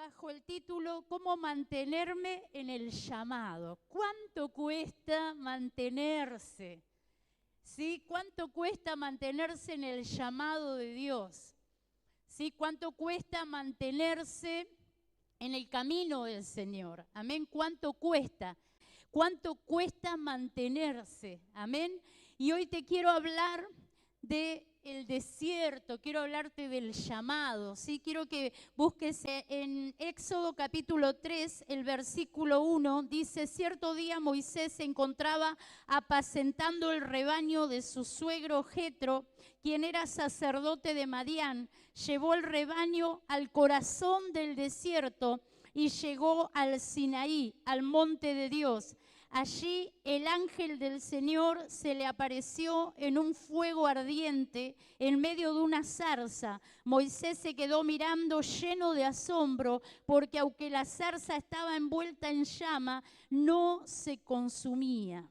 bajo el título ¿Cómo mantenerme en el llamado? ¿Cuánto cuesta mantenerse? ¿Sí? ¿Cuánto cuesta mantenerse en el llamado de Dios? ¿Sí? ¿Cuánto cuesta mantenerse en el camino del Señor? Amén. ¿Cuánto cuesta? ¿Cuánto cuesta mantenerse? Amén. Y hoy te quiero hablar del desierto, quiero hablarte del llamado, ¿sí? Quiero que busques en Éxodo capítulo 3, el versículo 1, dice: cierto día Moisés se encontraba apacentando el rebaño de su suegro Jetro, quien era sacerdote de Madián. Llevó el rebaño al corazón del desierto y llegó al Sinaí, al monte de Dios. Allí el ángel del Señor se le apareció en un fuego ardiente en medio de una zarza. Moisés se quedó mirando lleno de asombro, porque aunque la zarza estaba envuelta en llama, no se consumía.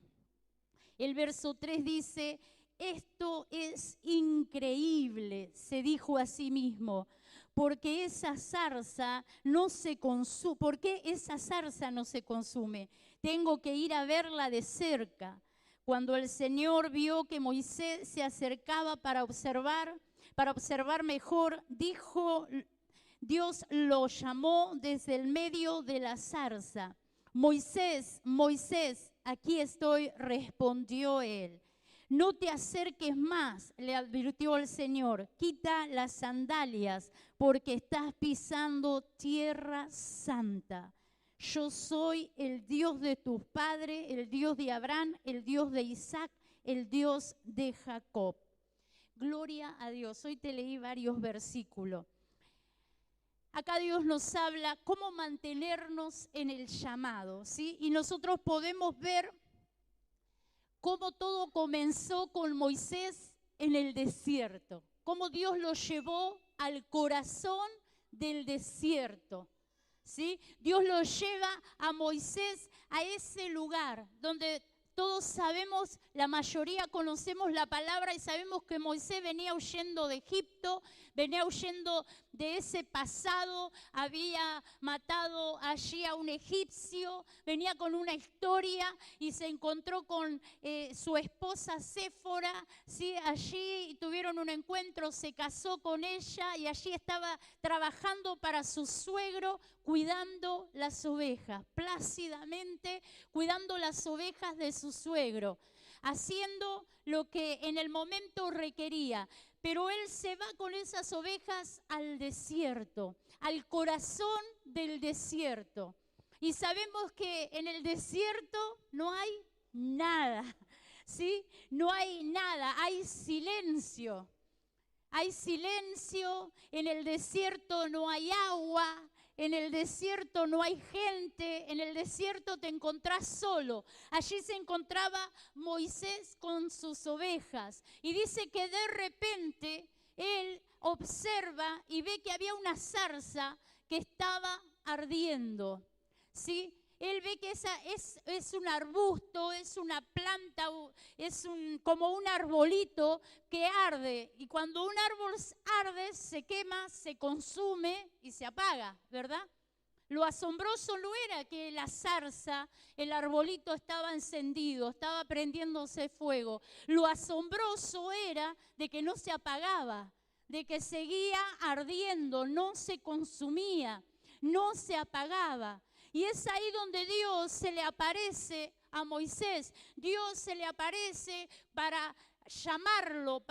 El verso 3 dice: esto es increíble, se dijo a sí mismo, porque esa zarza no se consume. ¿Por qué esa zarza no se consume? Tengo que ir a verla de cerca. Cuando el Señor vio que Moisés se acercaba para observar mejor, Dios lo llamó desde el medio de la zarza. Moisés, Moisés, aquí estoy, respondió él. No te acerques más, le advirtió el Señor. Quita las sandalias, porque estás pisando tierra santa. Yo soy el Dios de tus padres, el Dios de Abraham, el Dios de Isaac, el Dios de Jacob. Gloria a Dios. Hoy te leí varios versículos. Acá Dios nos habla cómo mantenernos en el llamado, ¿sí? Y nosotros podemos ver cómo todo comenzó con Moisés en el desierto, cómo Dios lo llevó al corazón del desierto, ¿sí? Dios lo lleva a Moisés a ese lugar donde todos sabemos, la mayoría conocemos la palabra y sabemos que Moisés venía huyendo de Egipto, venía huyendo de ese pasado, había matado allí a un egipcio, venía con una historia y se encontró con su esposa Séfora, ¿sí? Allí tuvieron un encuentro, se casó con ella y allí estaba trabajando para su suegro, cuidando las ovejas, plácidamente cuidando las ovejas de su suegro, haciendo lo que en el momento requería. Pero él se va con esas ovejas al desierto, al corazón del desierto. Y sabemos que en el desierto no hay nada, ¿sí? No hay nada, hay silencio. Hay silencio, en el desierto no hay agua, en el desierto no hay gente, en el desierto te encontrás solo. Allí se encontraba Moisés con sus ovejas y dice que de repente él observa y ve que había una zarza que estaba ardiendo, ¿sí? Él ve que esa es un arbusto, es una planta, como un arbolito que arde. Y cuando un árbol arde, se quema, se consume y se apaga, ¿verdad? Lo asombroso no era que la zarza, el arbolito estaba encendido, estaba prendiéndose fuego. Lo asombroso era de que no se apagaba, de que seguía ardiendo, no se consumía, no se apagaba. Y es ahí donde Dios se le aparece a Moisés. Dios se le aparece para llamarlo,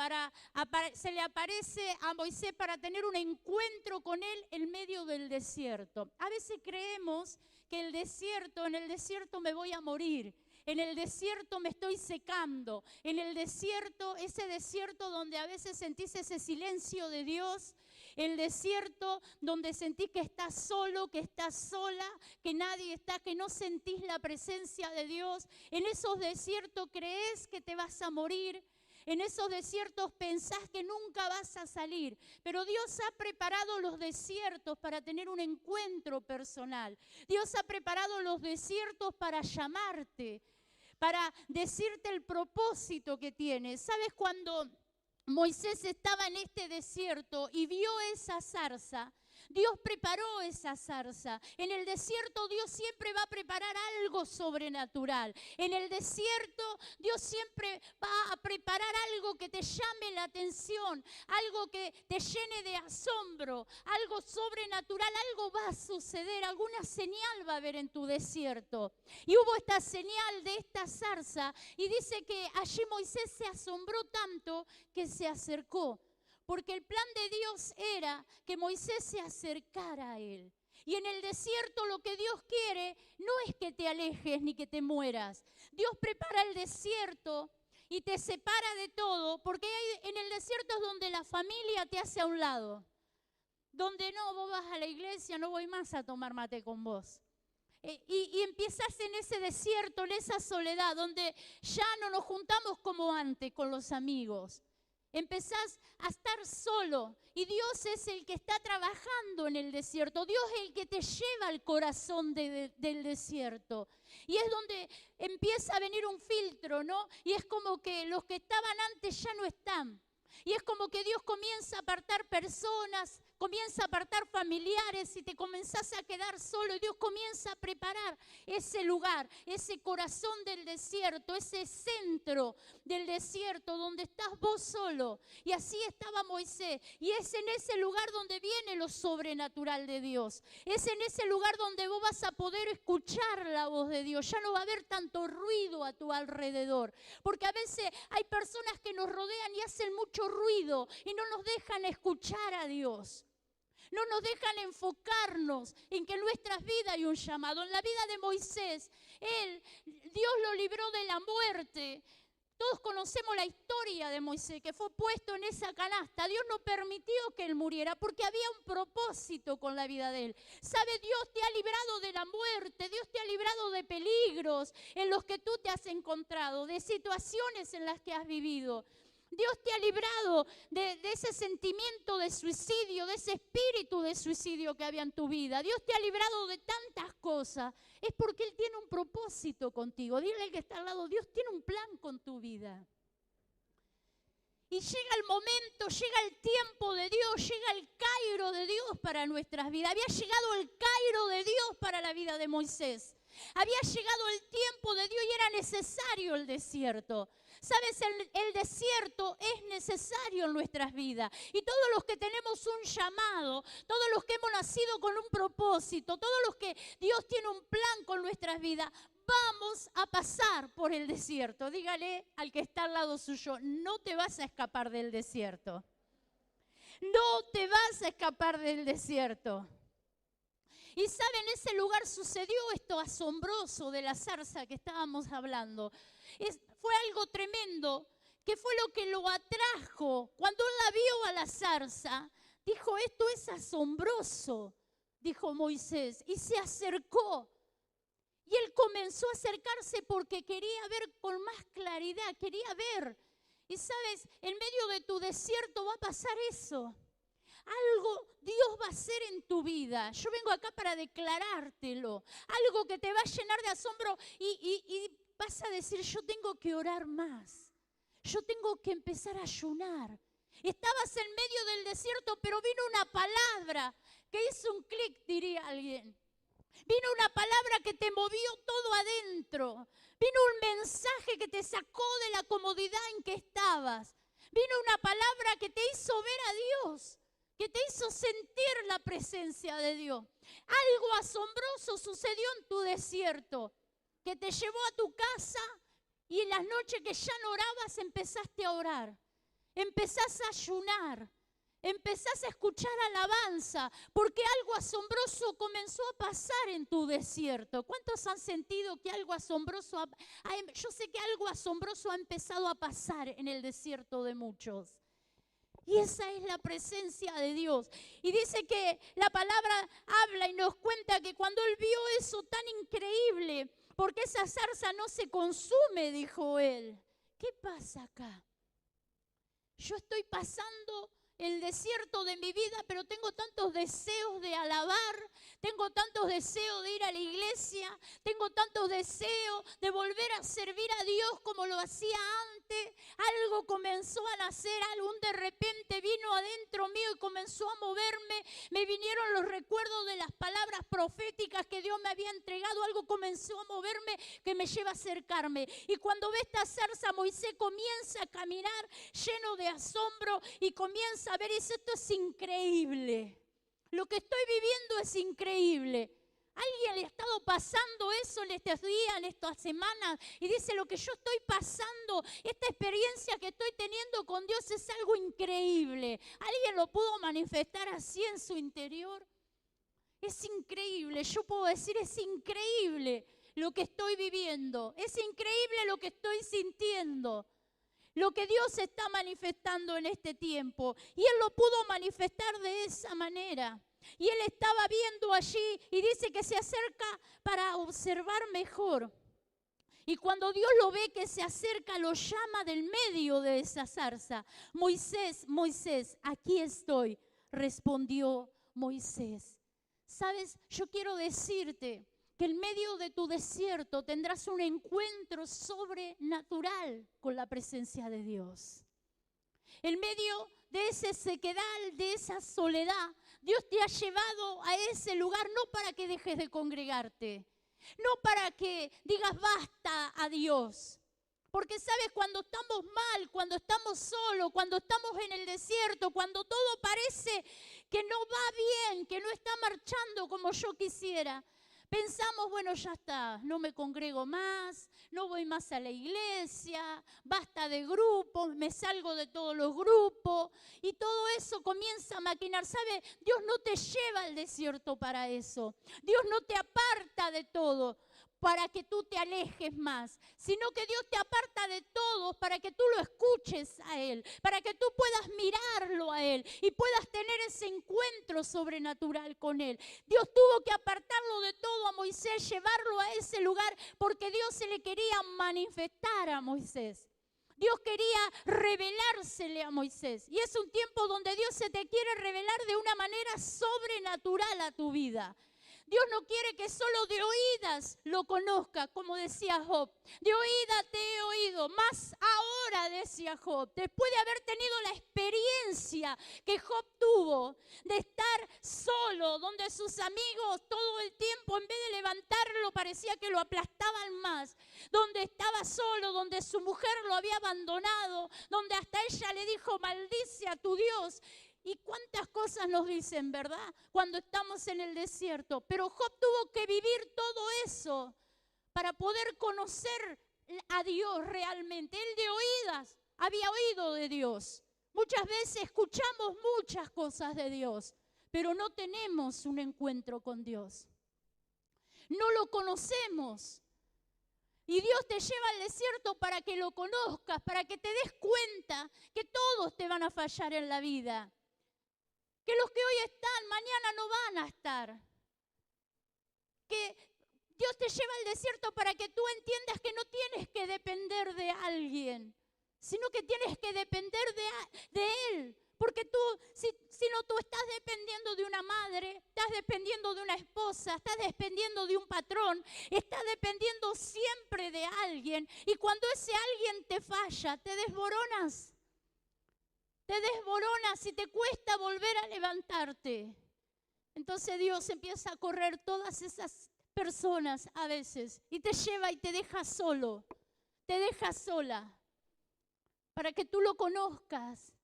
se le aparece a Moisés para tener un encuentro con él en medio del desierto. A veces creemos que en el desierto me voy a morir. En el desierto me estoy secando. En el desierto, ese desierto donde a veces sentís ese silencio de Dios. El desierto donde sentís que estás solo, que estás sola, que nadie está, que no sentís la presencia de Dios. En esos desiertos crees que te vas a morir. En esos desiertos pensás que nunca vas a salir. Pero Dios ha preparado los desiertos para tener un encuentro personal. Dios ha preparado los desiertos para llamarte, para decirte el propósito que tienes. ¿Sabes cuando Moisés estaba en este desierto y vio esa zarza? Dios preparó esa zarza. En el desierto Dios siempre va a preparar algo sobrenatural. En el desierto Dios siempre va a preparar algo que te llame la atención, algo que te llene de asombro, algo sobrenatural, algo va a suceder, alguna señal va a haber en tu desierto. Y hubo esta señal de esta zarza y dice que allí Moisés se asombró tanto que se acercó. Porque el plan de Dios era que Moisés se acercara a él. Y en el desierto lo que Dios quiere no es que te alejes ni que te mueras. Dios prepara el desierto y te separa de todo, porque en el desierto es donde la familia te hace a un lado. Donde no, vos vas a la iglesia, no voy más a tomar mate con vos. Y empiezas en ese desierto, en esa soledad, donde ya no nos juntamos como antes con los amigos. Empezás a estar solo y Dios es el que está trabajando en el desierto. Dios es el que te lleva al corazón del desierto. Y es donde empieza a venir un filtro, ¿no? Y es como que los que estaban antes ya no están. Y es como que Dios comienza a apartar personas, comienza a apartar familiares y te comenzás a quedar solo. Y Dios comienza a preparar ese lugar, ese corazón del desierto, ese centro del desierto donde estás vos solo. Y así estaba Moisés. Y es en ese lugar donde viene lo sobrenatural de Dios. Es en ese lugar donde vos vas a poder escuchar la voz de Dios. Ya no va a haber tanto ruido a tu alrededor. Porque a veces hay personas que nos rodean y hacen mucho ruido y no nos dejan escuchar a Dios. No nos dejan enfocarnos en que en nuestras vidas hay un llamado. En la vida de Moisés, Dios lo libró de la muerte. Todos conocemos la historia de Moisés, que fue puesto en esa canasta. Dios no permitió que él muriera porque había un propósito con la vida de él. ¿Sabe? Dios te ha librado de la muerte, Dios te ha librado de peligros en los que tú te has encontrado, de situaciones en las que has vivido. Dios te ha librado de ese sentimiento de suicidio, de ese espíritu de suicidio que había en tu vida. Dios te ha librado de tantas cosas. Es porque Él tiene un propósito contigo. Dile al que está al lado, Dios tiene un plan con tu vida. Y llega el momento, llega el tiempo de Dios, llega el Cairo de Dios para nuestras vidas. Había llegado el Cairo de Dios para la vida de Moisés. Había llegado el tiempo de Dios y era necesario el desierto. ¿Sabes? El desierto es necesario en nuestras vidas. Y todos los que tenemos un llamado, todos los que hemos nacido con un propósito, todos los que Dios tiene un plan con nuestras vidas, vamos a pasar por el desierto. Dígale al que está al lado suyo, no te vas a escapar del desierto. No te vas a escapar del desierto. Y saben, en ese lugar sucedió esto asombroso de la zarza que estábamos hablando. Fue algo tremendo, que fue lo que lo atrajo. Cuando él la vio a la zarza, dijo, esto es asombroso, dijo Moisés, y se acercó. Y él comenzó a acercarse porque quería ver con más claridad, quería ver. Y sabes, en medio de tu desierto va a pasar eso. Algo Dios va a hacer en tu vida. Yo vengo acá para declarártelo. Algo que te va a llenar de asombro y vas a decir, yo tengo que orar más. Yo tengo que empezar a ayunar. Estabas en medio del desierto, pero vino una palabra que hizo un clic, diría alguien. Vino una palabra que te movió todo adentro. Vino un mensaje que te sacó de la comodidad en que estabas. Vino una palabra que te hizo ver a Dios, que te hizo sentir la presencia de Dios. Algo asombroso sucedió en tu desierto, que te llevó a tu casa y en las noches que ya no orabas empezaste a orar. Empezás a ayunar. Empezás a escuchar alabanza, porque algo asombroso comenzó a pasar en tu desierto. ¿Cuántos han sentido que algo asombroso yo sé que algo asombroso ha empezado a pasar en el desierto de muchos? Y esa es la presencia de Dios. Y dice que la palabra habla y nos cuenta que cuando él vio eso tan increíble, porque esa zarza no se consume, dijo él. ¿Qué pasa acá? Yo estoy pasando el desierto de mi vida, pero tengo tantos deseos de alabar, tengo tantos deseos de ir a la iglesia, tengo tantos deseos de volver a servir a Dios como lo hacía instante algo comenzó a nacer, algo de repente vino adentro mío y comenzó a moverme. Me vinieron los recuerdos de las palabras proféticas que Dios me había entregado. Algo comenzó a moverme que me lleva a acercarme. Y cuando ve esta zarza, Moisés comienza a caminar lleno de asombro y comienza a ver, y dice, esto es increíble. Lo que estoy viviendo es increíble. ¿Alguien le ha estado pasando eso en estos días, en estas semanas? Y dice, lo que yo estoy pasando, esta experiencia que estoy teniendo con Dios es algo increíble. ¿Alguien lo pudo manifestar así en su interior? Es increíble, yo puedo decir, es increíble lo que estoy viviendo. Es increíble lo que estoy sintiendo. Lo que Dios está manifestando en este tiempo. Y Él lo pudo manifestar de esa manera. Y Él estaba viendo allí y dice que se acerca para observar mejor. Y cuando Dios lo ve que se acerca, lo llama del medio de esa zarza. Moisés, Moisés, aquí estoy, respondió Moisés. ¿Sabes? Yo quiero decirte que en medio de tu desierto tendrás un encuentro sobrenatural con la presencia de Dios. En medio de esa sequedal, de esa soledad, Dios te ha llevado a ese lugar no para que dejes de congregarte, no para que digas basta a Dios. Porque sabes, cuando estamos mal, cuando estamos solos, cuando estamos en el desierto, cuando todo parece que no va bien, que no está marchando como yo quisiera, pensamos, bueno, ya está, no me congrego más, no voy más a la iglesia, basta de grupos, me salgo de todos los grupos y todo eso comienza a maquinar. ¿Sabe? Dios no te lleva al desierto para eso. Dios no te aparta de todo para que tú te alejes más, sino que Dios te aparta de todos para que tú lo escuches a Él, para que tú puedas mirarlo a Él y puedas tener ese encuentro sobrenatural con Él. Dios tuvo que apartarlo de todo a Moisés, llevarlo a ese lugar porque Dios se le quería manifestar a Moisés. Dios quería revelársele a Moisés. Y es un tiempo donde Dios se te quiere revelar de una manera sobrenatural a tu vida. Dios no quiere que solo de oídas lo conozcas, como decía Job. De oída te he oído, más ahora, decía Job, después de haber tenido la experiencia que Job tuvo, de estar solo, donde sus amigos todo el tiempo, en vez de levantarlo, parecía que lo aplastaban más, donde estaba solo, donde su mujer lo había abandonado, donde hasta ella le dijo, maldice a tu Dios. Y cuántas cosas nos dicen, ¿verdad? Cuando estamos en el desierto. Pero Job tuvo que vivir todo eso para poder conocer a Dios realmente. Él de oídas había oído de Dios. Muchas veces escuchamos muchas cosas de Dios, pero no tenemos un encuentro con Dios. No lo conocemos. Y Dios te lleva al desierto para que lo conozcas, para que te des cuenta que todos te van a fallar en la vida. Que los que hoy están, mañana no van a estar. Que Dios te lleva al desierto para que tú entiendas que no tienes que depender de alguien, sino que tienes que depender de Él. Porque tú, si no, tú estás dependiendo de una madre, estás dependiendo de una esposa, estás dependiendo de un patrón, estás dependiendo siempre de alguien. Y cuando ese alguien te falla, te desboronas. Te desboronas y te cuesta volver a levantarte. Entonces Dios empieza a correr todas esas personas a veces y te lleva y te deja solo, te deja sola, para que tú lo conozcas,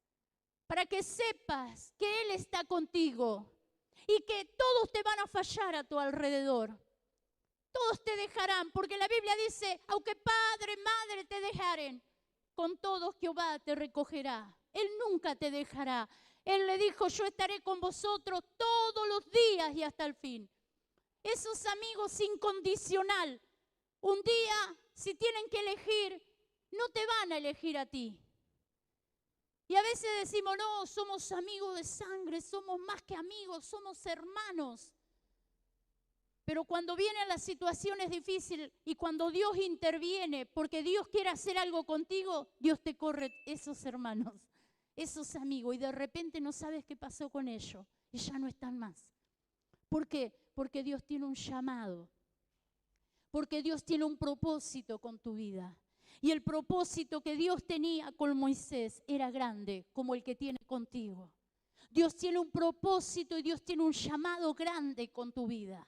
para que sepas que Él está contigo y que todos te van a fallar a tu alrededor. Todos te dejarán, porque la Biblia dice, aunque padre, madre te dejaren, con todos Jehová te recogerá. Él nunca te dejará. Él le dijo, yo estaré con vosotros todos los días y hasta el fin. Esos amigos incondicional, un día, si tienen que elegir, no te van a elegir a ti. Y a veces decimos, no, somos amigos de sangre, somos más que amigos, somos hermanos. Pero cuando vienen las situaciones difíciles y cuando Dios interviene, porque Dios quiere hacer algo contigo, Dios te corre esos hermanos, esos amigos, y de repente no sabes qué pasó con ellos y ya no están más. ¿Por qué? Porque Dios tiene un llamado, porque Dios tiene un propósito con tu vida. Y el propósito que Dios tenía con Moisés era grande, como el que tiene contigo. Dios tiene un propósito y Dios tiene un llamado grande con tu vida.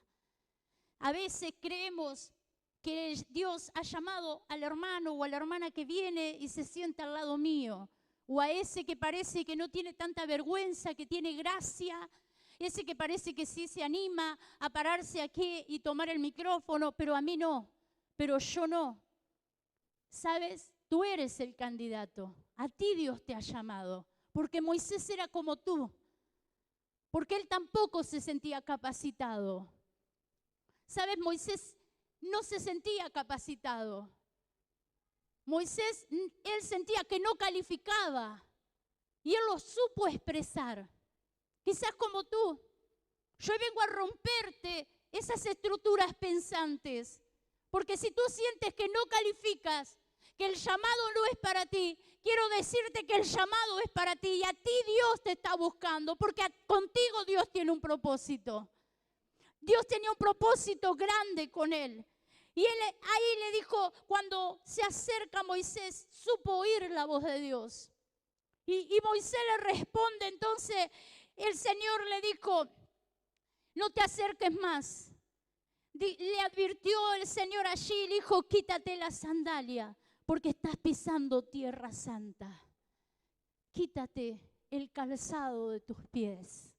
A veces creemos que Dios ha llamado al hermano o a la hermana que viene y se sienta al lado mío, o a ese que parece que no tiene tanta vergüenza, que tiene gracia, ese que parece que sí se anima a pararse aquí y tomar el micrófono, pero a mí no, pero yo no. ¿Sabes? Tú eres el candidato, a ti Dios te ha llamado, porque Moisés era como tú, porque él tampoco se sentía capacitado. ¿Sabes? Moisés no se sentía capacitado. Moisés, él sentía que no calificaba y él lo supo expresar. Quizás como tú, yo vengo a romperte esas estructuras pensantes, porque si tú sientes que no calificas, que el llamado no es para ti, quiero decirte que el llamado es para ti y a ti Dios te está buscando, porque contigo Dios tiene un propósito. Dios tenía un propósito grande con él. Y él ahí le dijo, cuando se acerca a Moisés, supo oír la voz de Dios. Y Moisés le responde, entonces el Señor le dijo, no te acerques más. Le advirtió el Señor allí, le dijo, quítate la sandalia, porque estás pisando tierra santa. Quítate el calzado de tus pies,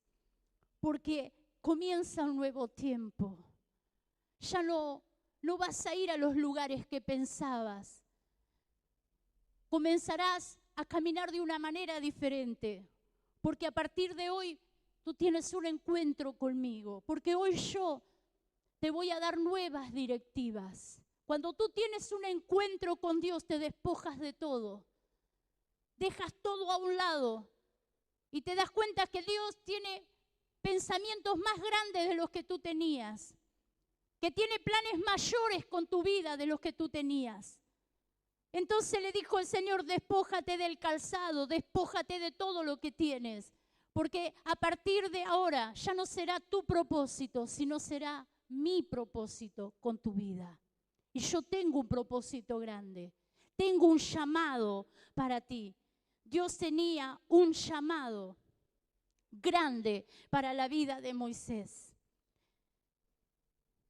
porque comienza un nuevo tiempo. Ya no vas a ir a los lugares que pensabas. Comenzarás a caminar de una manera diferente, porque a partir de hoy tú tienes un encuentro conmigo, porque hoy yo te voy a dar nuevas directivas. Cuando tú tienes un encuentro con Dios, te despojas de todo, dejas todo a un lado y te das cuenta que Dios tiene pensamientos más grandes de los que tú tenías, que tiene planes mayores con tu vida de los que tú tenías. Entonces le dijo el Señor, despójate del calzado, despójate de todo lo que tienes, porque a partir de ahora ya no será tu propósito, sino será mi propósito con tu vida. Y yo tengo un propósito grande, tengo un llamado para ti. Dios tenía un llamado grande para la vida de Moisés.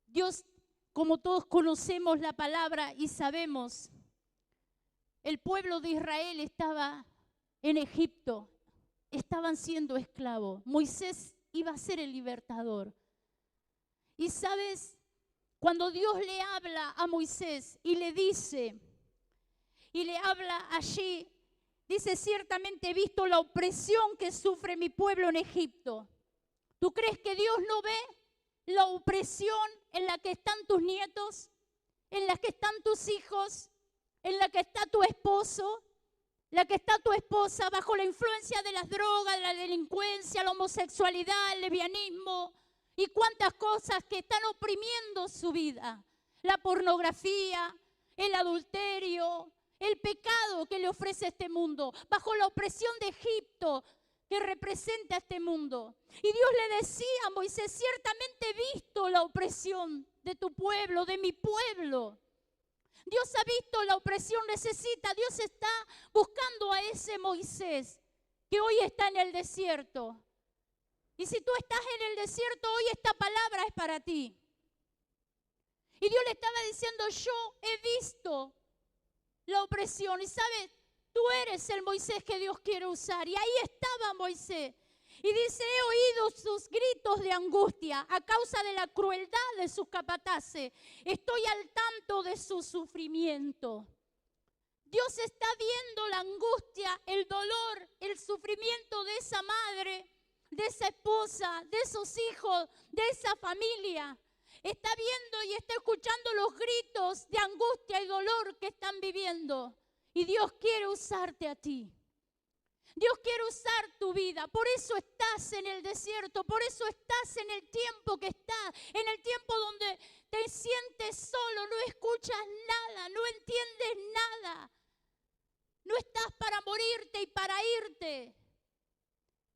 Dios, como todos conocemos la palabra y sabemos, el pueblo de Israel estaba en Egipto, estaban siendo esclavos. Moisés iba a ser el libertador. Y sabes, cuando Dios le habla a Moisés y le dice, y le habla allí, dice, ciertamente he visto la opresión que sufre mi pueblo en Egipto. ¿Tú crees que Dios no ve la opresión en la que están tus nietos, en la que están tus hijos, en la que está tu esposo, la que está tu esposa bajo la influencia de las drogas, de la delincuencia, la homosexualidad, el lesbianismo y cuántas cosas que están oprimiendo su vida? La pornografía, el adulterio, el pecado que le ofrece este mundo, bajo la opresión de Egipto que representa este mundo. Y Dios le decía a Moisés, ciertamente he visto la opresión de tu pueblo, de mi pueblo. Dios ha visto la opresión, Dios está buscando a ese Moisés que hoy está en el desierto. Y si tú estás en el desierto, hoy esta palabra es para ti. Y Dios le estaba diciendo, yo he visto la opresión. Y sabes, tú eres el Moisés que Dios quiere usar. Y ahí estaba Moisés. Y dice, he oído sus gritos de angustia a causa de la crueldad de sus capataces. Estoy al tanto de su sufrimiento. Dios está viendo la angustia, el dolor, el sufrimiento de esa madre, de esa esposa, de esos hijos, de esa familia. Está viendo y está escuchando los gritos de angustia y dolor que están viviendo. Y Dios quiere usarte a ti. Dios quiere usar tu vida, por eso estás en el desierto, por eso estás en el tiempo que estás, en el tiempo donde te sientes solo, no escuchas nada, no entiendes nada. No estás para morirte y para irte.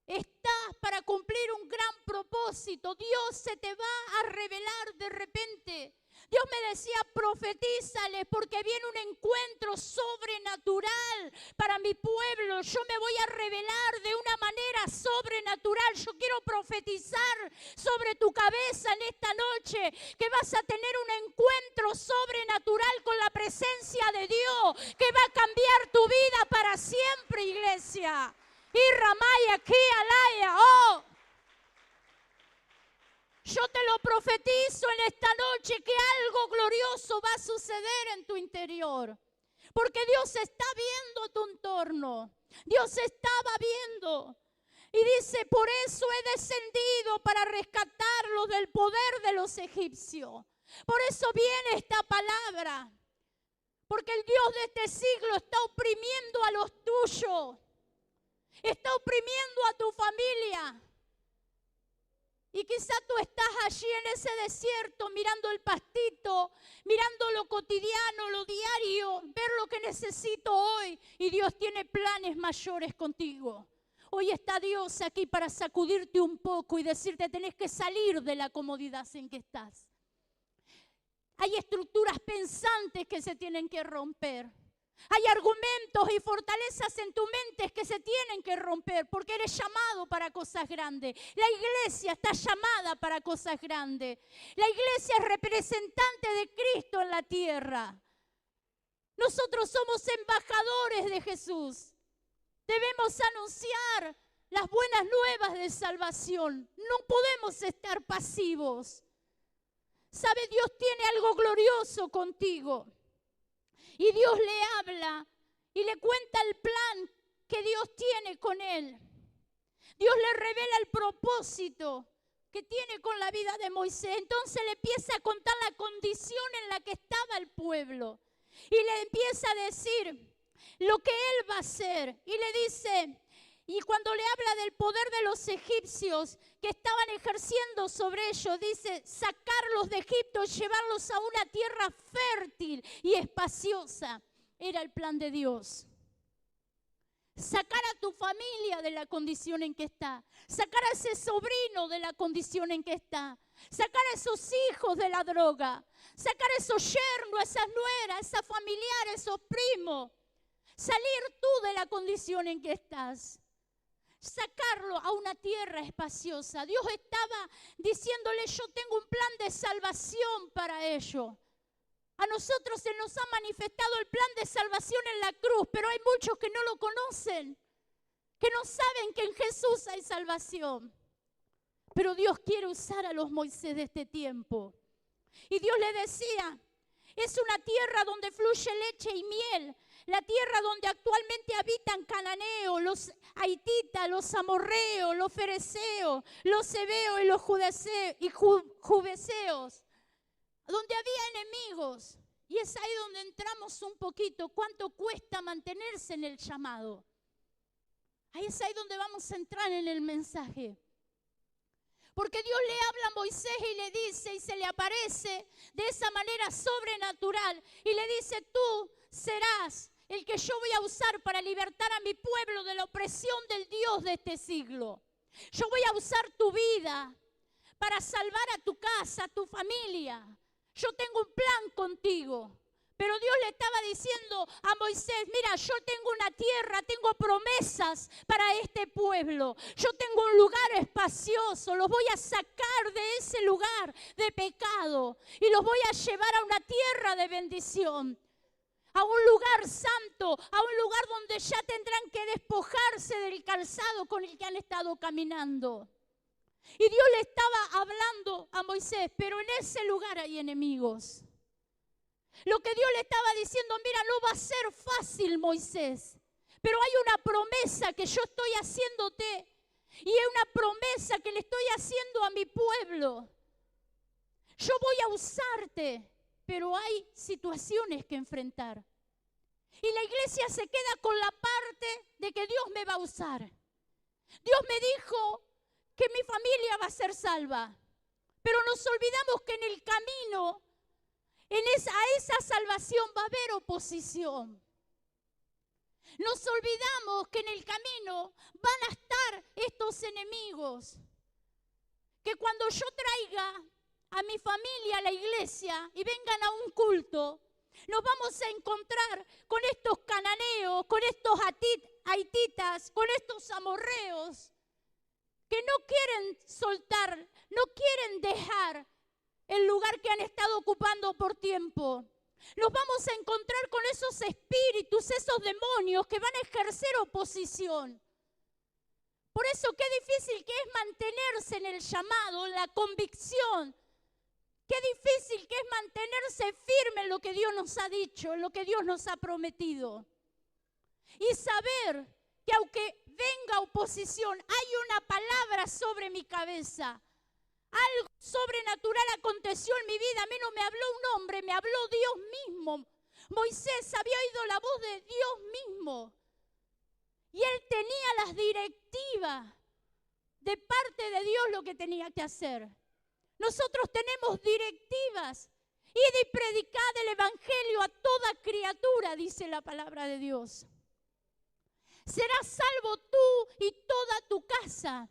Estás para cumplir un gran propósito. Dios se te va a revelar de repente. Dios me decía, profetízale, porque viene un encuentro sobrenatural para mi pueblo. Yo me voy a revelar de una manera sobrenatural. Yo quiero profetizar sobre tu cabeza en esta noche, que vas a tener un encuentro sobrenatural con la presencia de Dios, que va a cambiar tu vida para siempre, iglesia. Y Ramaya, aquí, Alaya, oh. Yo te lo profetizo en esta noche que algo glorioso va a suceder en tu interior. Porque Dios está viendo tu entorno. Dios estaba viendo. Y dice, por eso he descendido para rescatarlos del poder de los egipcios. Por eso viene esta palabra. Porque el Dios de este siglo está oprimiendo a los tuyos. Está oprimiendo a tu familia. Y quizá tú estás allí en ese desierto mirando el pastito, mirando lo cotidiano, lo diario, ver lo que necesito hoy. Y Dios tiene planes mayores contigo. Hoy está Dios aquí para sacudirte un poco y decirte tenés que salir de la comodidad en que estás. Hay estructuras pensantes que se tienen que romper. Hay argumentos y fortalezas en tu mente que se tienen que romper porque eres llamado para cosas grandes. La iglesia está llamada para cosas grandes. La iglesia es representante de Cristo en la tierra. Nosotros somos embajadores de Jesús. Debemos anunciar las buenas nuevas de salvación. No podemos estar pasivos. ¿Sabe? Dios tiene algo glorioso contigo. Y Dios le habla y le cuenta el plan que Dios tiene con él. Dios le revela el propósito que tiene con la vida de Moisés. Entonces le empieza a contar la condición en la que estaba el pueblo. Y le empieza a decir lo que él va a hacer. Y le dice, y cuando le habla del poder de los egipcios que estaban ejerciendo sobre ellos, dice, sacarlos de Egipto y llevarlos a una tierra fértil y espaciosa. Era el plan de Dios. Sacar a tu familia de la condición en que está. Sacar a ese sobrino de la condición en que está. Sacar a esos hijos de la droga. Sacar a esos yernos, a esas nueras, a esas familiares, a esos primos. Salir tú de la condición en que estás. Sacarlo a una tierra espaciosa. Dios estaba diciéndole, yo tengo un plan de salvación para ellos. A nosotros se nos ha manifestado el plan de salvación en la cruz, pero hay muchos que no lo conocen, que no saben que en Jesús hay salvación. Pero Dios quiere usar a los Moisés de este tiempo. Y Dios le decía, es una tierra donde fluye leche y miel. La tierra donde actualmente habitan cananeos, los haititas, los amorreos, los fereceos, los heveos y los jubeseos, donde había enemigos. Y es ahí donde entramos un poquito, cuánto cuesta mantenerse en el llamado. Ahí es ahí donde vamos a entrar en el mensaje. Porque Dios le habla a Moisés y le dice, y se le aparece de esa manera sobrenatural, y le dice, tú serás el que yo voy a usar para libertar a mi pueblo de la opresión del Dios de este siglo. Yo voy a usar tu vida para salvar a tu casa, a tu familia. Yo tengo un plan contigo. Pero Dios le estaba diciendo a Moisés, mira, yo tengo una tierra, tengo promesas para este pueblo. Yo tengo un lugar espacioso, los voy a sacar de ese lugar de pecado y los voy a llevar a una tierra de bendición. A un lugar santo, a un lugar donde ya tendrán que despojarse del calzado con el que han estado caminando. Y Dios le estaba hablando a Moisés, pero en ese lugar hay enemigos. Lo que Dios le estaba diciendo, mira, no va a ser fácil, Moisés, pero hay una promesa que yo estoy haciéndote y es una promesa que le estoy haciendo a mi pueblo. Yo voy a usarte, pero hay situaciones que enfrentar. Y la iglesia se queda con la parte de que Dios me va a usar. Dios me dijo que mi familia va a ser salva, pero nos olvidamos que en el camino a esa salvación va a haber oposición. Nos olvidamos que en el camino van a estar estos enemigos. Que cuando yo traiga a mi familia, a la iglesia, y vengan a un culto, nos vamos a encontrar con estos cananeos, con estos haititas, con estos amorreos, que no quieren soltar, no quieren dejar el lugar que han estado ocupando por tiempo. Nos vamos a encontrar con esos espíritus, esos demonios que van a ejercer oposición. Por eso qué difícil que es mantenerse en el llamado, en la convicción. Qué difícil que es mantenerse firme en lo que Dios nos ha dicho, en lo que Dios nos ha prometido. Y saber que aunque venga oposición, hay una palabra sobre mi cabeza. Algo sobrenatural aconteció en mi vida. A mí no me habló un hombre, me habló Dios mismo. Moisés había oído la voz de Dios mismo. Y él tenía las directivas de parte de Dios lo que tenía que hacer. Nosotros tenemos directivas. Id y predicad el evangelio a toda criatura, dice la palabra de Dios. Serás salvo tú y toda tu casa.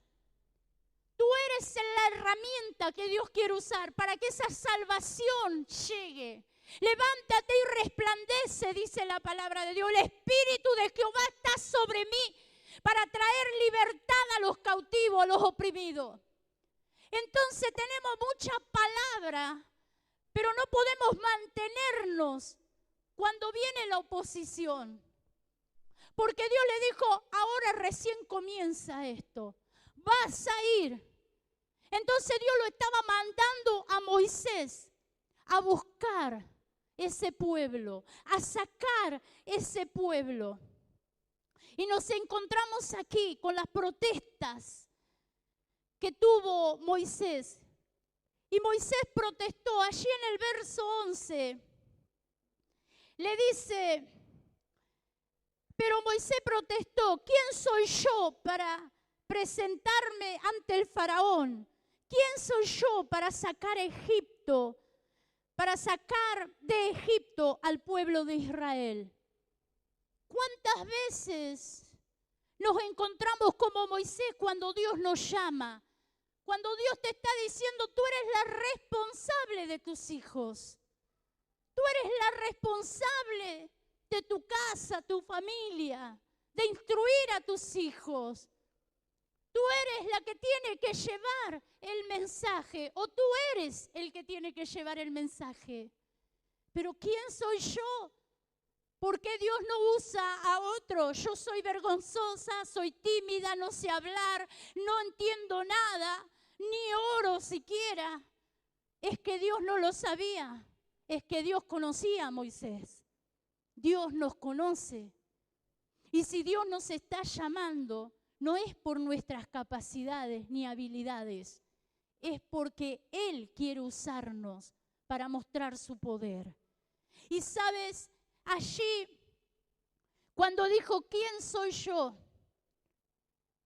Tú eres la herramienta que Dios quiere usar para que esa salvación llegue. Levántate y resplandece, dice la palabra de Dios. El Espíritu de Jehová está sobre mí para traer libertad a los cautivos, a los oprimidos. Entonces tenemos mucha palabra, pero no podemos mantenernos cuando viene la oposición. Porque Dios le dijo, ahora recién comienza esto. Vas a ir. Entonces Dios lo estaba mandando a Moisés a buscar ese pueblo, a sacar ese pueblo. Y nos encontramos aquí con las protestas que tuvo Moisés. Y Moisés protestó. Allí en el verso 11 le dice, pero Moisés protestó, ¿quién soy yo para presentarme ante el faraón? ¿Quién soy yo para sacar Egipto, para sacar de Egipto al pueblo de Israel? ¿Cuántas veces nos encontramos como Moisés cuando Dios nos llama? Cuando Dios te está diciendo, tú eres la responsable de tus hijos. Tú eres la responsable de tu casa, tu familia, de instruir a tus hijos. Tú eres la que tiene que llevar el mensaje, o tú eres el que tiene que llevar el mensaje. Pero ¿quién soy yo? ¿Por qué Dios no usa a otro? Yo soy vergonzosa, soy tímida, no sé hablar, no entiendo nada, ni oro siquiera. Es que Dios no lo sabía, es que Dios conocía a Moisés. Dios nos conoce. Y si Dios nos está llamando, no es por nuestras capacidades ni habilidades, es porque Él quiere usarnos para mostrar su poder. Y sabes, allí, cuando dijo, ¿quién soy yo?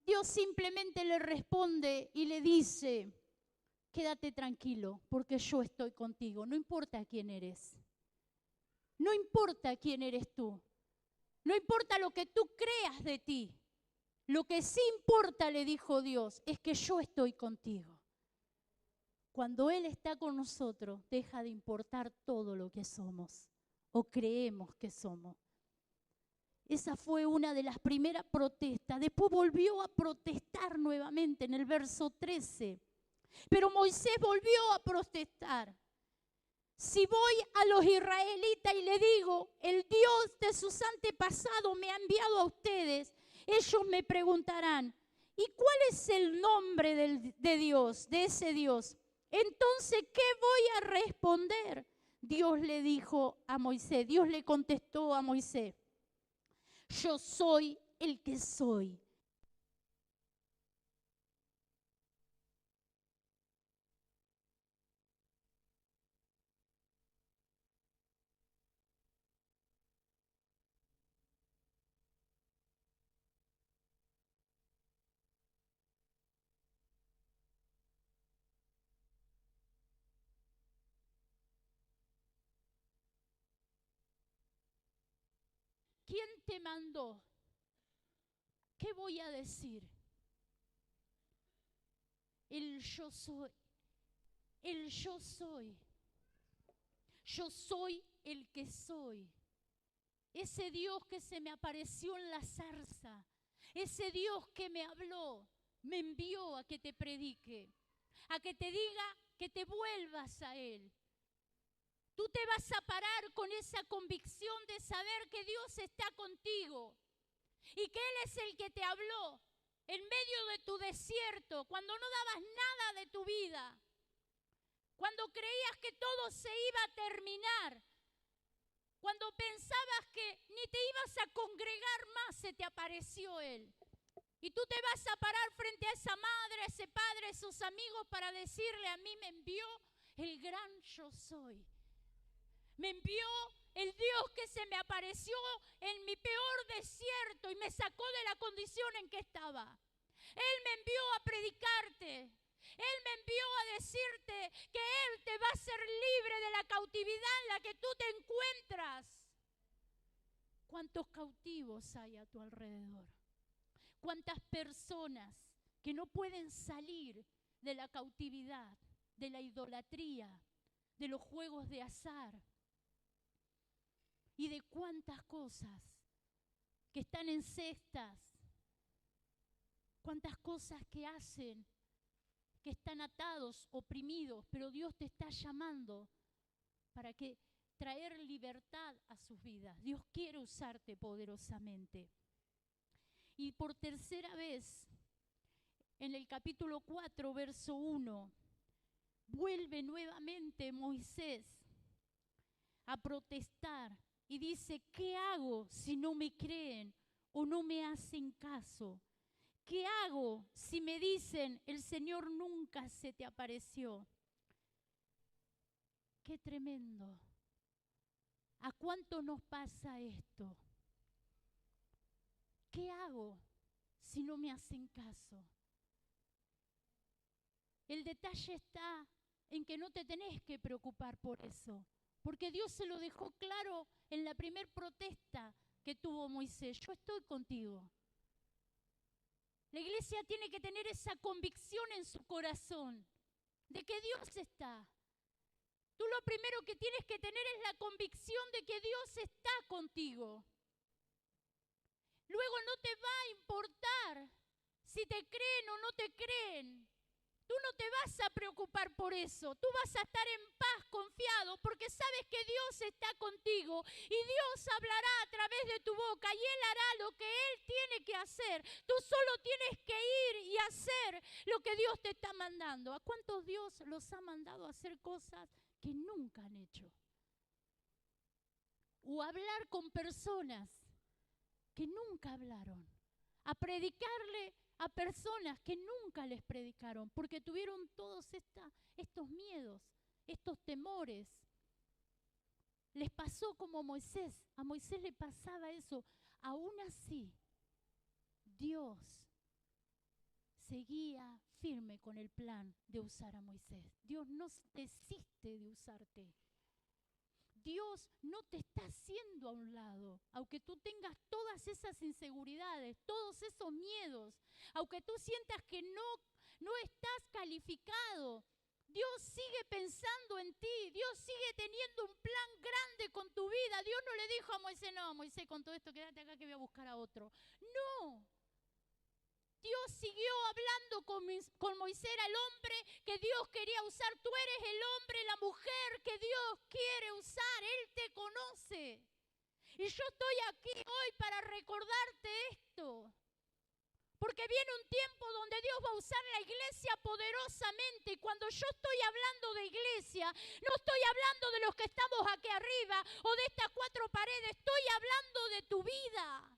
Dios simplemente le responde y le dice, quédate tranquilo, porque yo estoy contigo. No importa quién eres. No importa quién eres tú. No importa lo que tú creas de ti. Lo que sí importa, le dijo Dios, es que yo estoy contigo. Cuando Él está con nosotros, deja de importar todo lo que somos o creemos que somos. Esa fue una de las primeras protestas. Después volvió a protestar nuevamente en el verso 13. Pero Moisés volvió a protestar. Si voy a los israelitas y le digo, el Dios de sus antepasados me ha enviado a ustedes, ellos me preguntarán, ¿y cuál es el nombre de Dios, de ese Dios? Entonces, ¿qué voy a responder? Dios le dijo a Moisés, Dios le contestó a Moisés, yo soy el que soy. ¿Quién te mandó? ¿Qué voy a decir? El yo soy. el yo soy. Yo soy el que soy. Ese Dios que se me apareció en la zarza, ese Dios que me habló, me envió a que te predique, a que te diga que te vuelvas a Él. Tú te vas a parar con esa convicción de saber que Dios está contigo y que Él es el que te habló en medio de tu desierto, cuando no dabas nada de tu vida, cuando creías que todo se iba a terminar, cuando pensabas que ni te ibas a congregar más, se te apareció Él. Y tú te vas a parar frente a esa madre, a ese padre, a esos amigos para decirle: a mí me envió el gran yo soy. Me envió el Dios que se me apareció en mi peor desierto y me sacó de la condición en que estaba. Él me envió a predicarte. Él me envió a decirte que Él te va a hacer libre de la cautividad en la que tú te encuentras. ¿Cuántos cautivos hay a tu alrededor? ¿Cuántas personas que no pueden salir de la cautividad, de la idolatría, de los juegos de azar y de cuántas cosas que están en cestas, cuántas cosas que hacen, que están atados, oprimidos, pero Dios te está llamando para que traer libertad a sus vidas? Dios quiere usarte poderosamente. Y por tercera vez, en el capítulo 4, verso 1, vuelve nuevamente Moisés a protestar y dice: ¿qué hago si no me creen o no me hacen caso? ¿Qué hago si me dicen: el Señor nunca se te apareció? ¡Qué tremendo! ¿A cuánto nos pasa esto? ¿Qué hago si no me hacen caso? El detalle está en que no te tenés que preocupar por eso, porque Dios se lo dejó claro en la primer protesta que tuvo Moisés: yo estoy contigo. La iglesia tiene que tener esa convicción en su corazón de que Dios está. Tú lo primero que tienes que tener es la convicción de que Dios está contigo. Luego no te va a importar si te creen o no te creen. Tú no te vas a preocupar por eso. Tú vas a estar en paz, confiado, porque sabes que Dios está contigo y Dios hablará a través de tu boca y Él hará lo que Él tiene que hacer. Tú solo tienes que ir y hacer lo que Dios te está mandando. ¿A cuántos Dios los ha mandado a hacer cosas que nunca han hecho? O hablar con personas que nunca hablaron. A predicarle a personas que nunca les predicaron, porque tuvieron todos estos miedos, estos temores. Les pasó como Moisés. A Moisés le pasaba eso. Aún así, Dios seguía firme con el plan de usar a Moisés. Dios no desiste de usarte. Dios no te está haciendo a un lado, aunque tú tengas todas esas inseguridades, todos esos miedos, aunque tú sientas que no estás calificado. Dios sigue pensando en ti, Dios sigue teniendo un plan grande con tu vida. Dios no le dijo a Moisés: no, Moisés, con todo esto quédate acá que voy a buscar a otro. No. Dios siguió hablando con Moisés, el hombre que Dios quería usar. Tú eres el hombre, la mujer que Dios quiere usar. Él te conoce. Y yo estoy aquí hoy para recordarte esto. Porque viene un tiempo donde Dios va a usar la iglesia poderosamente. Y cuando yo estoy hablando de iglesia, no estoy hablando de los que estamos aquí arriba o de estas 4 paredes. Estoy hablando de tu vida.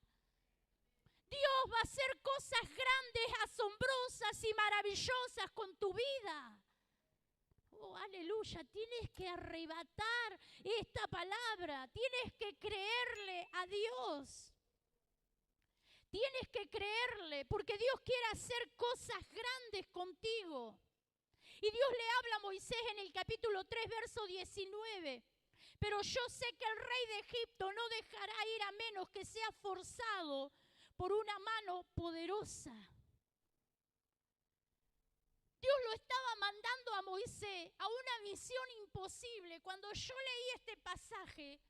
Dios va a hacer cosas grandes, asombrosas y maravillosas con tu vida. Oh, aleluya, tienes que arrebatar esta palabra, tienes que creerle a Dios. Tienes que creerle, porque Dios quiere hacer cosas grandes contigo. Y Dios le habla a Moisés en el capítulo 3, verso 19. Pero yo sé que el rey de Egipto no dejará ir a menos que sea forzado por una mano poderosa. Dios lo estaba mandando a Moisés a una misión imposible. Cuando yo leí este pasaje,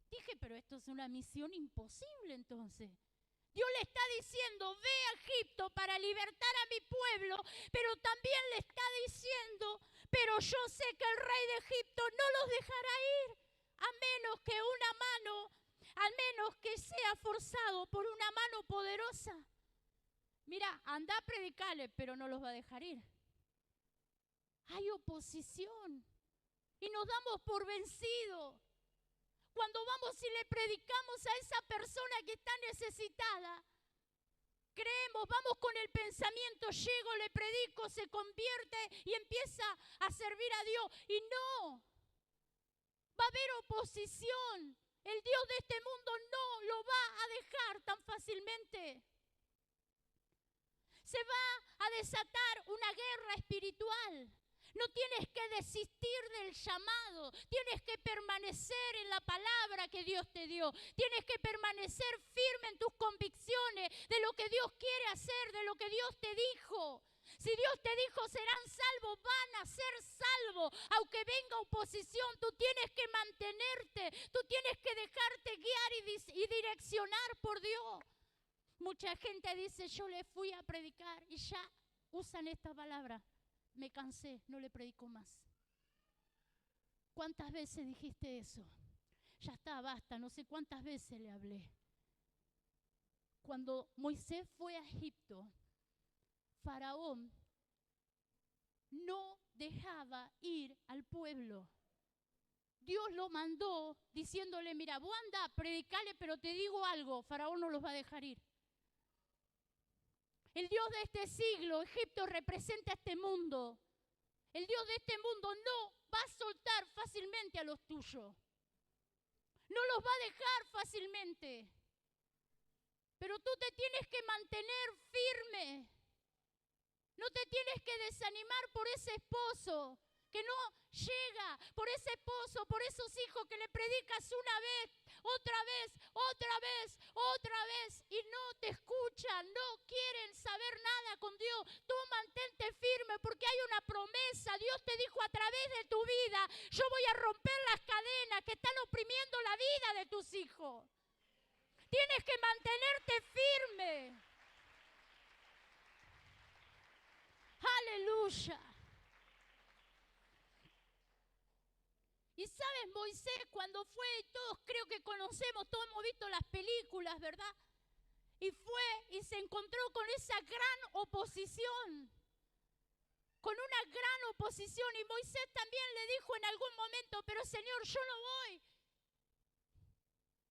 dije, pero esto es una misión imposible entonces. Dios le está diciendo, ve a Egipto para libertar a mi pueblo, pero también le está diciendo, pero yo sé que el rey de Egipto no los dejará ir, a menos que una mano, al menos que sea forzado por una mano poderosa. Mira, anda a predicarle, pero no los va a dejar ir. Hay oposición y nos damos por vencidos. Cuando vamos y le predicamos a esa persona que está necesitada, creemos, vamos con el pensamiento, llego, le predico, se convierte y empieza a servir a Dios. Y no, va a haber oposición. El Dios de este mundo no lo va a dejar tan fácilmente. Se va a desatar una guerra espiritual. No tienes que desistir del llamado, tienes que permanecer en la palabra que Dios te dio, tienes que permanecer firme en tus convicciones de lo que Dios quiere hacer, de lo que Dios te dijo. Si Dios te dijo serán salvos, van a ser salvos, aunque venga oposición, tú tienes que mantenerte, tú tienes que dejarte guiar y direccionar por Dios. Mucha gente dice, yo le fui a predicar y ya usan esta palabra. Me cansé, no le predico más. ¿Cuántas veces dijiste eso? Ya está, basta, no sé cuántas veces le hablé. Cuando Moisés fue a Egipto, Faraón no dejaba ir al pueblo. Dios lo mandó diciéndole, mira, vos anda, predicale, pero te digo algo, Faraón no los va a dejar ir. El Dios de este siglo, Egipto representa este mundo. El Dios de este mundo no va a soltar fácilmente a los tuyos. No los va a dejar fácilmente. Pero tú te tienes que mantener firme. No te tienes que desanimar por ese esposo que no llega, por ese esposo, por esos hijos que le predicas una vez, otra vez, otra vez, otra vez y no te escuchan, no quieren saber nada con Dios. Tú mantente firme porque hay una promesa. Dios te dijo a través de tu vida, yo voy a romper las cadenas que están oprimiendo la vida de tus hijos. Tienes que mantenerte firme. Aleluya. Y sabes, Moisés cuando fue, todos creo que conocemos, todos hemos visto las películas, ¿verdad? Y fue y se encontró con esa gran oposición, con una gran oposición. Y Moisés también le dijo en algún momento, pero Señor, yo no voy.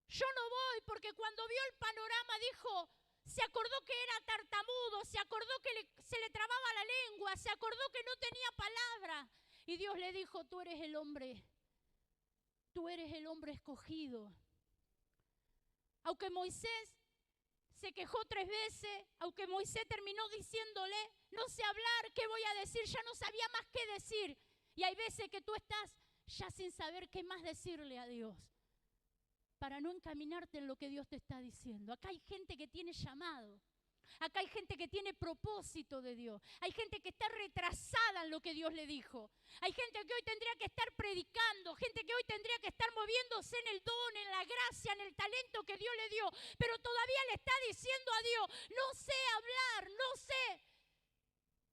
Yo no voy, porque cuando vio el panorama dijo, se acordó que era tartamudo, se acordó que se le trababa la lengua, se acordó que no tenía palabra. Y Dios le dijo, tú eres el hombre escogido. Aunque Moisés se quejó 3 veces, aunque Moisés terminó diciéndole, no sé hablar, ¿qué voy a decir? Ya no sabía más qué decir. Y hay veces que tú estás ya sin saber qué más decirle a Dios, para no encaminarte en lo que Dios te está diciendo. Acá hay gente que tiene llamado. Acá hay gente que tiene propósito de Dios. Hay gente que está retrasada en lo que Dios le dijo. Hay gente que hoy tendría que estar predicando, gente que hoy tendría que estar moviéndose en el don, en la gracia, en el talento que Dios le dio, pero todavía le está diciendo a Dios, no sé hablar, no sé.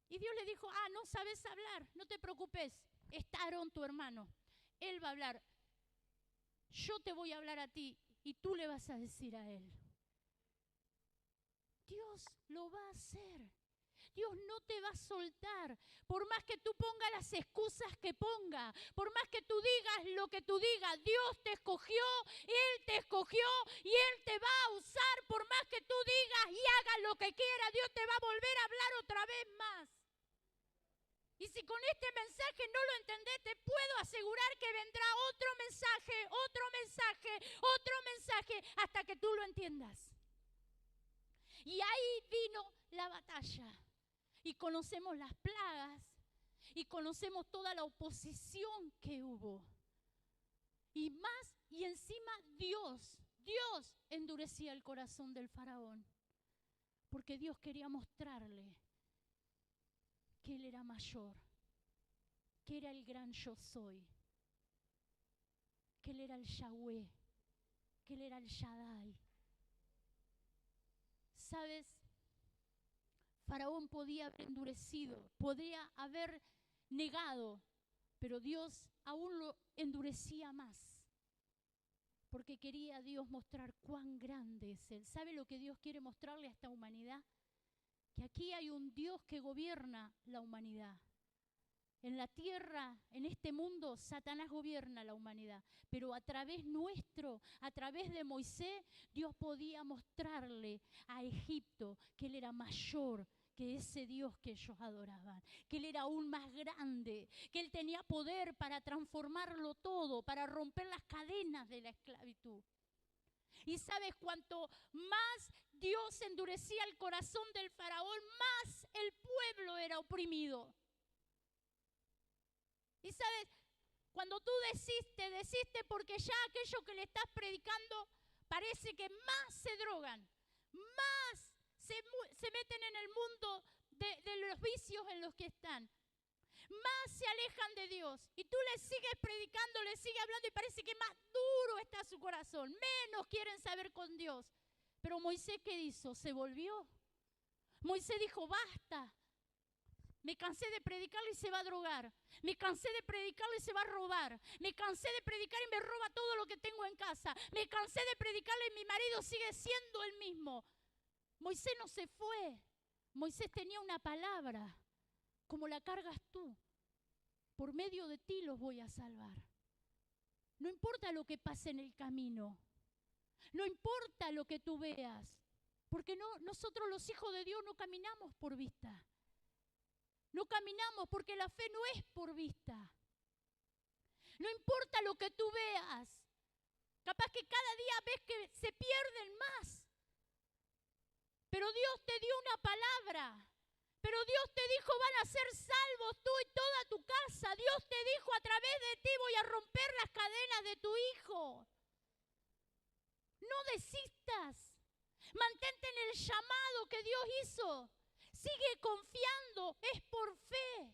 Y Dios le dijo, no sabes hablar, no te preocupes, está Aarón tu hermano, él va a hablar. Yo te voy a hablar a ti y tú le vas a decir a él. Dios lo va a hacer. Dios no te va a soltar. Por más que tú pongas las excusas que ponga, por más que tú digas lo que tú digas, Dios te escogió, Él te escogió y Él te va a usar. Por más que tú digas y hagas lo que quiera, Dios te va a volver a hablar otra vez más. Y si con este mensaje no lo entendés, te puedo asegurar que vendrá otro mensaje, otro mensaje, otro mensaje, hasta que tú lo entiendas. Y ahí vino la batalla. Y conocemos las plagas. Y conocemos toda la oposición que hubo. Y más, y encima Dios endurecía el corazón del faraón. Porque Dios quería mostrarle que Él era mayor, que era el gran yo soy, que Él era el Yahweh, que Él era el Shaddai. ¿Sabes? Faraón podía haber endurecido, podría haber negado, pero Dios aún lo endurecía más, porque quería a Dios mostrar cuán grande es Él. ¿Sabe lo que Dios quiere mostrarle a esta humanidad? Que aquí hay un Dios que gobierna la humanidad. En la tierra, en este mundo, Satanás gobierna la humanidad, pero a través nuestro, a través de Moisés, Dios podía mostrarle a Egipto que Él era mayor que ese Dios que ellos adoraban, que Él era aún más grande, que Él tenía poder para transformarlo todo, para romper las cadenas de la esclavitud. Y sabes, cuanto más Dios endurecía el corazón del faraón, más el pueblo era oprimido. Y sabes, cuando tú desistes porque ya aquello que le estás predicando parece que más se drogan, más se meten en el mundo de los vicios en los que están, más se alejan de Dios. Y tú les sigues predicando, les sigues hablando y parece que más duro está su corazón, menos quieren saber con Dios. Pero Moisés, ¿qué hizo? Se volvió. Moisés dijo, basta. Me cansé de predicarle y se va a drogar. Me cansé de predicarle y se va a robar. Me cansé de predicar y me roba todo lo que tengo en casa. Me cansé de predicarle y mi marido sigue siendo el mismo. Moisés no se fue. Moisés tenía una palabra, como la cargas tú. Por medio de ti los voy a salvar. No importa lo que pase en el camino. No importa lo que tú veas. Porque nosotros los hijos de Dios no caminamos por vista. No caminamos porque la fe no es por vista. No importa lo que tú veas. Capaz que cada día ves que se pierden más. Pero Dios te dio una palabra. Pero Dios te dijo, van a ser salvos tú y toda tu casa. Dios te dijo, a través de ti voy a romper las cadenas de tu hijo. No desistas. Mantente en el llamado que Dios hizo. Sigue confiando, es por fe.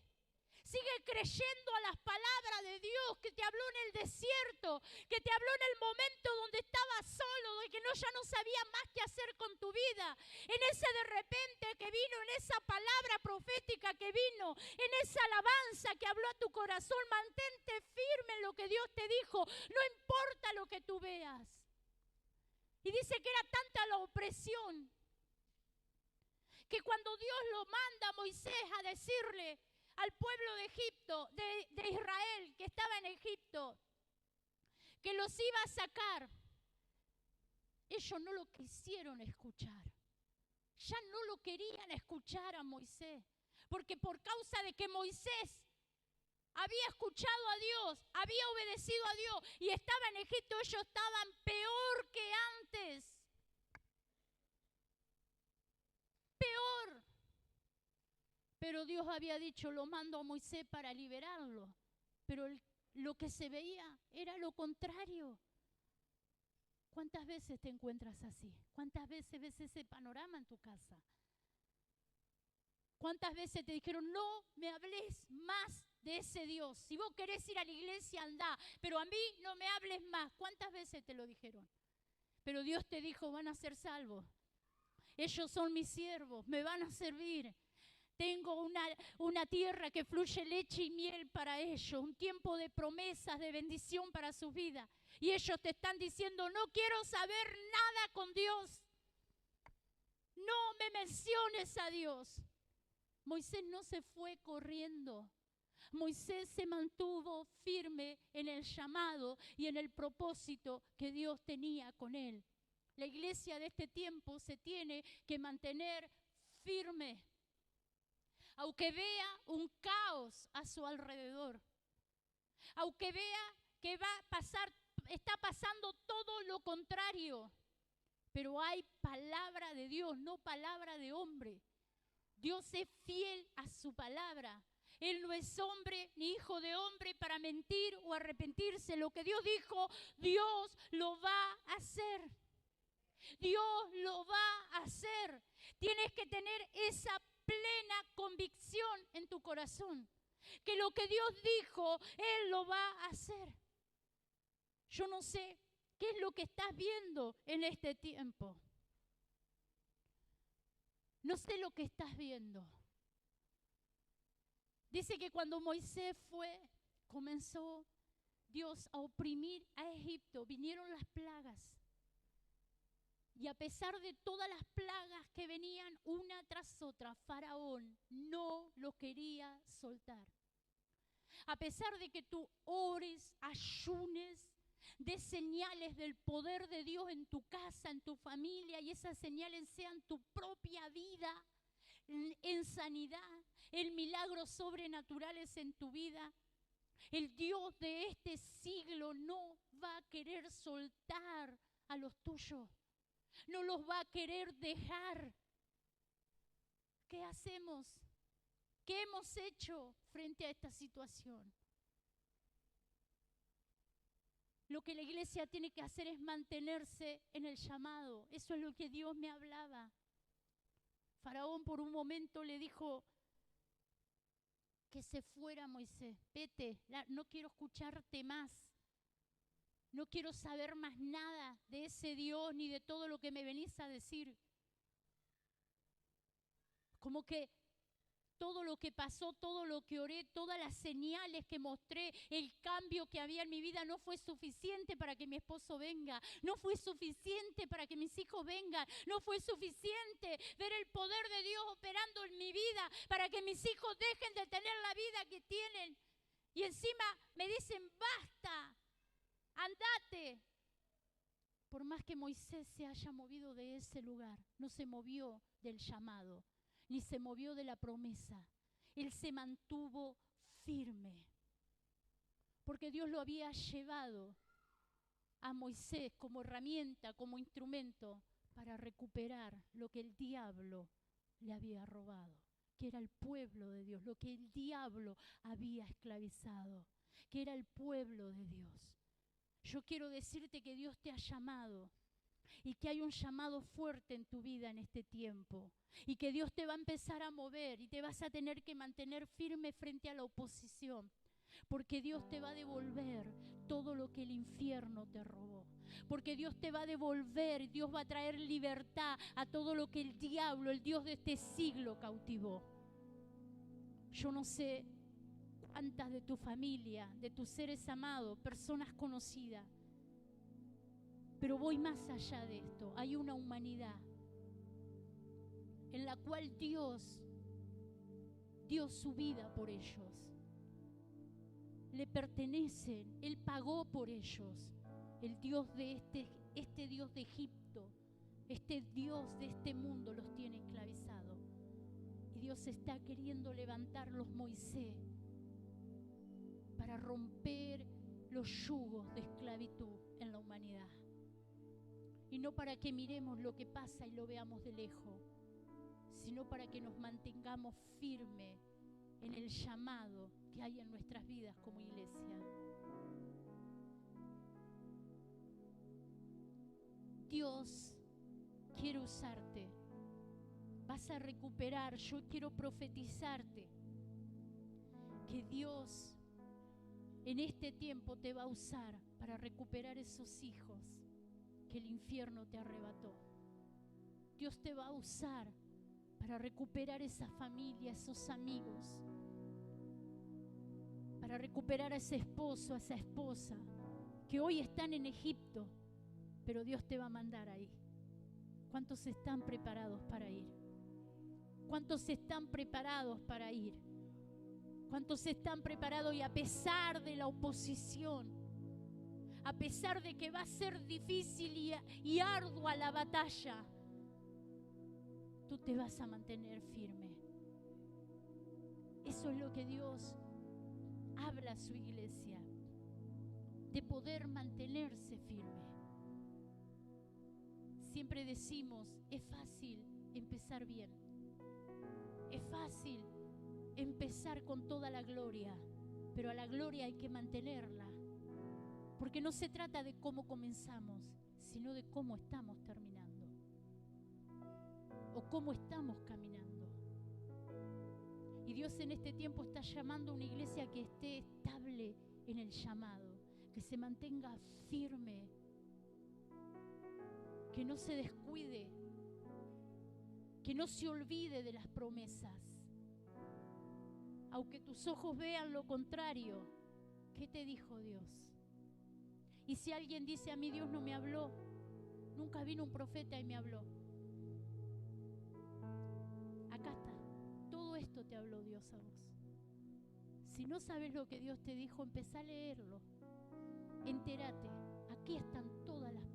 Sigue creyendo a las palabras de Dios que te habló en el desierto, que te habló en el momento donde estabas solo, de que ya no sabía más qué hacer con tu vida. En ese de repente que vino, en esa palabra profética que vino, en esa alabanza que habló a tu corazón, mantente firme en lo que Dios te dijo, no importa lo que tú veas. Y dice que era tanta la opresión, que cuando Dios lo manda a Moisés a decirle al pueblo de Egipto, de Israel, que estaba en Egipto, que los iba a sacar, ellos no lo quisieron escuchar. Ya no lo querían escuchar a Moisés, porque por causa de que Moisés había escuchado a Dios, había obedecido a Dios y estaba en Egipto, ellos estaban peor que antes. Peor. Pero Dios había dicho, lo mando a Moisés para liberarlo. Pero lo que se veía era lo contrario. ¿Cuántas veces te encuentras así? ¿Cuántas veces ves ese panorama en tu casa? ¿Cuántas veces te dijeron, no me hables más de ese Dios? Si vos querés ir a la iglesia, andá, pero a mí no me hables más. ¿Cuántas veces te lo dijeron? Pero Dios te dijo, van a ser salvos. Ellos son mis siervos, me van a servir. Tengo una tierra que fluye leche y miel para ellos, un tiempo de promesas, de bendición para su vida. Y ellos te están diciendo, no quiero saber nada con Dios. No me menciones a Dios. Moisés no se fue corriendo. Moisés se mantuvo firme en el llamado y en el propósito que Dios tenía con él. La iglesia de este tiempo se tiene que mantener firme, aunque vea un caos a su alrededor, aunque vea que está pasando todo lo contrario, pero hay palabra de Dios, no palabra de hombre. Dios es fiel a su palabra. Él no es hombre ni hijo de hombre para mentir o arrepentirse. Lo que Dios dijo, Dios lo va a hacer. Dios lo va a hacer. Tienes que tener esa plena convicción en tu corazón que lo que Dios dijo, Él lo va a hacer. Yo no sé qué es lo que estás viendo en este tiempo. No sé lo que estás viendo. Dice que cuando Moisés comenzó Dios a oprimir a Egipto, vinieron las plagas. Y a pesar de todas las plagas que venían una tras otra, Faraón no lo quería soltar. A pesar de que tú ores, ayunes, des señales del poder de Dios en tu casa, en tu familia, y esas señales sean tu propia vida en sanidad, en milagros sobrenaturales en tu vida, el Dios de este siglo no va a querer soltar a los tuyos. No los va a querer dejar. ¿Qué hacemos? ¿Qué hemos hecho frente a esta situación? Lo que la iglesia tiene que hacer es mantenerse en el llamado. Eso es lo que Dios me hablaba. Faraón por un momento le dijo que se fuera Moisés. Vete, no quiero escucharte más. No quiero saber más nada de ese Dios ni de todo lo que me venís a decir. Como que todo lo que pasó, todo lo que oré, todas las señales que mostré, el cambio que había en mi vida no fue suficiente para que mi esposo venga, no fue suficiente para que mis hijos vengan, no fue suficiente ver el poder de Dios operando en mi vida para que mis hijos dejen de tener la vida que tienen. Y encima me dicen, basta, andate. Por más que Moisés se haya movido de ese lugar, no se movió del llamado, ni se movió de la promesa. Él se mantuvo firme, porque Dios lo había llevado a Moisés como herramienta, como instrumento, para recuperar lo que el diablo le había robado, que era el pueblo de Dios, lo que el diablo había esclavizado, que era el pueblo de Dios. Yo quiero decirte que Dios te ha llamado y que hay un llamado fuerte en tu vida en este tiempo y que Dios te va a empezar a mover y te vas a tener que mantener firme frente a la oposición, porque Dios te va a devolver todo lo que el infierno te robó, porque Dios te va a devolver, Dios va a traer libertad a todo lo que el diablo, el Dios de este siglo, cautivó. Yo no sé cuántas de tu familia, de tus seres amados, personas conocidas, pero voy más allá de esto. Hay una humanidad en la cual Dios dio su vida por ellos. Le pertenecen, Él pagó por ellos. El Dios de este Dios de Egipto, este Dios de este mundo los tiene esclavizados. Y Dios está queriendo levantar los Moisés para romper los yugos de esclavitud en la humanidad. Y no para que miremos lo que pasa y lo veamos de lejos, sino para que nos mantengamos firmes en el llamado que hay en nuestras vidas como iglesia. Dios quiere usarte. Vas a recuperar. Yo quiero profetizarte que Dios en este tiempo te va a usar para recuperar esos hijos que el infierno te arrebató. Dios te va a usar para recuperar esa familia, esos amigos, para recuperar a ese esposo, a esa esposa que hoy están en Egipto, pero Dios te va a mandar ahí. ¿Cuántos están preparados para ir? ¿Cuántos están preparados para ir? ¿Cuántos están preparados y a pesar de la oposición, a pesar de que va a ser difícil y ardua la batalla, tú te vas a mantener firme? Eso es lo que Dios habla a su iglesia, de poder mantenerse firme. Siempre decimos, es fácil empezar bien, es fácil empezar con toda la gloria, pero a la gloria hay que mantenerla, porque no se trata de cómo comenzamos, sino de cómo estamos terminando o cómo estamos caminando. Y Dios en este tiempo está llamando a una iglesia que esté estable en el llamado, que se mantenga firme, que no se descuide, que no se olvide de las promesas. Aunque tus ojos vean lo contrario, ¿qué te dijo Dios? Y si alguien dice, a mí Dios no me habló, nunca vino un profeta y me habló. Acá está, todo esto te habló Dios a vos. Si no sabes lo que Dios te dijo, empezá a leerlo, entérate, aquí están todas las